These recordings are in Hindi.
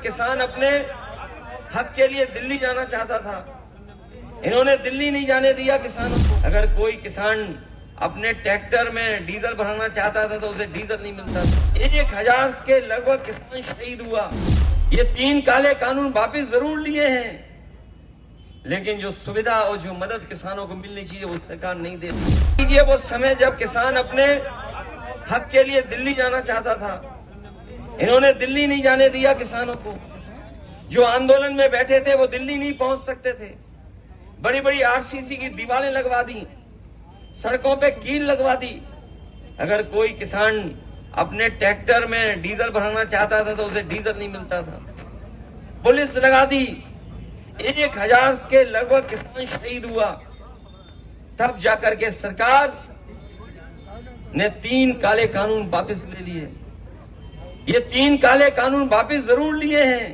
किसान अपने हक के लिए दिल्ली जाना चाहता था, इन्होंने दिल्ली नहीं जाने दिया किसानों को। अगर कोई किसान अपने ट्रैक्टर में डीजल भराना चाहता था तो उसे डीजल नहीं मिलता था। 1000 के लगभग किसान शहीद हुआ। ये 3 काले कानून वापिस जरूर लिए हैं, लेकिन जो सुविधा और जो मदद किसानों को मिलनी चाहिए वो सरकार नहीं दे रही है। वो समय जब किसान अपने हक के लिए दिल्ली जाना चाहता था, इन्होंने दिल्ली नहीं जाने दिया किसानों को। जो आंदोलन में बैठे थे वो दिल्ली नहीं पहुंच सकते थे। बड़ी बड़ी आरसीसी की दीवारें लगवा दी, सड़कों पे कील लगवा दी। अगर कोई किसान अपने ट्रैक्टर में डीजल भराना चाहता था तो उसे डीजल नहीं मिलता था। पुलिस लगा दी। 1000 के लगभग किसान शहीद हुआ। तब जाकर के सरकार ने 3 काले कानून वापस ले लिए। ये 3 काले कानून वापस जरूर लिए हैं,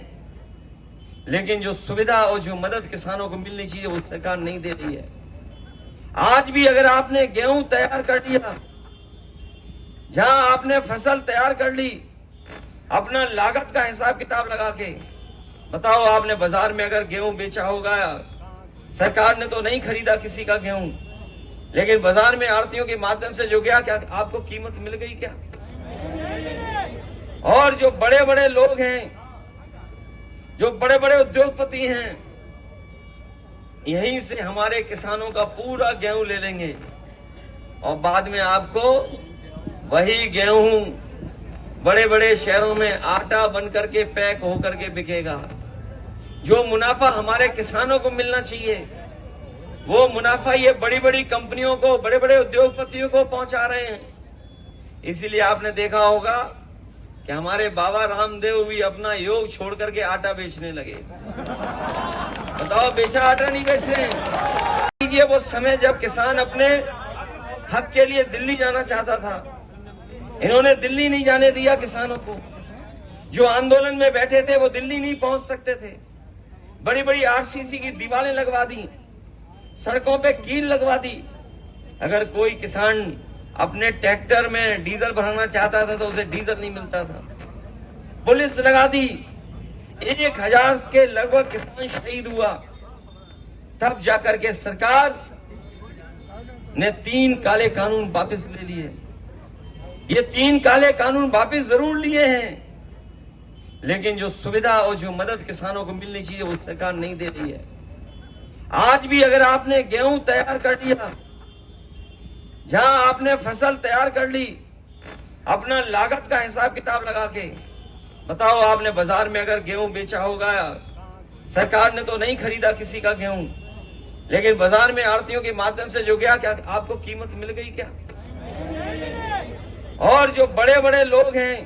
लेकिन जो सुविधा और जो मदद किसानों को मिलनी चाहिए वो सरकार नहीं दे रही है। आज भी अगर आपने गेहूं तैयार कर लिया, जहां आपने फसल तैयार कर ली, अपना लागत का हिसाब किताब लगा के बताओ, आपने बाजार में अगर गेहूं बेचा होगा, सरकार ने तो नहीं खरीदा किसी का गेहूं, लेकिन बाजार में आड़तियों के माध्यम से जो गया, क्या आपको कीमत मिल गई क्या? और जो बड़े बड़े लोग हैं, जो बड़े बड़े उद्योगपति हैं, यहीं से हमारे किसानों का पूरा गेहूं ले लेंगे और बाद में आपको वही गेहूं बड़े बड़े शहरों में आटा बन करके पैक होकर के बिकेगा। जो मुनाफा हमारे किसानों को मिलना चाहिए, वो मुनाफा ये बड़ी बड़ी कंपनियों को, बड़े बड़े उद्योगपतियों को पहुंचा रहे हैं। इसीलिए आपने देखा होगा कि हमारे बाबा रामदेव भी अपना योग छोड़ करके आटा बेचने लगे। बताओ, बेचा आटा नहीं बेच रहे हैं। वो समय जब किसान अपने हक के लिए दिल्ली जाना चाहता था, इन्होंने दिल्ली नहीं जाने दिया किसानों को। जो आंदोलन में बैठे थे वो दिल्ली नहीं पहुंच सकते थे। बड़ी बड़ी आरसीसी की दीवारें लगवा दी, सड़कों पे कील लगवा दी। अगर कोई किसान अपने ट्रैक्टर में डीजल भराना चाहता था तो उसे डीजल नहीं मिलता था। पुलिस लगा दी। 1000 के लगभग किसान शहीद हुआ। तब जाकर के सरकार ने 3 काले कानून वापस ले लिए। ये 3 काले कानून वापस जरूर लिए हैं, लेकिन जो सुविधा और जो मदद किसानों को मिलनी चाहिए वो सरकार नहीं दे रही है। आज भी अगर आपने गेहूं तैयार कर लिया, जहां आपने फसल तैयार कर ली, अपना लागत का हिसाब किताब लगा के बताओ, आपने बाजार में अगर गेहूं बेचा होगा, सरकार ने तो नहीं खरीदा किसी का गेहूं, लेकिन बाजार में आड़तियों के माध्यम से जो गया, क्या आपको कीमत मिल गई क्या? और जो बड़े बड़े लोग हैं,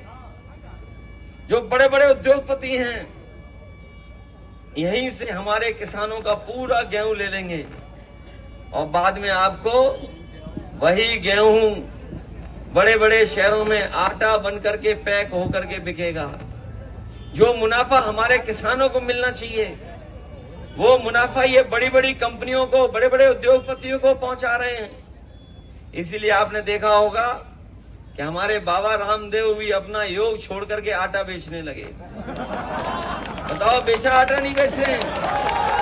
जो बड़े बड़े उद्योगपति हैं, यहीं से हमारे किसानों का पूरा गेहूं ले लेंगे और बाद में आपको वही गेहूं बड़े बड़े शहरों में आटा बन करके पैक होकर के बिकेगा। जो मुनाफा हमारे किसानों को मिलना चाहिए, वो मुनाफा ये बड़ी बड़ी कंपनियों को, बड़े बड़े उद्योगपतियों को पहुंचा रहे हैं। इसीलिए आपने देखा होगा कि हमारे बाबा रामदेव भी अपना योग छोड़ करके आटा बेचने लगे। बताओ, बेचा आटा नहीं बेच रहे हैं।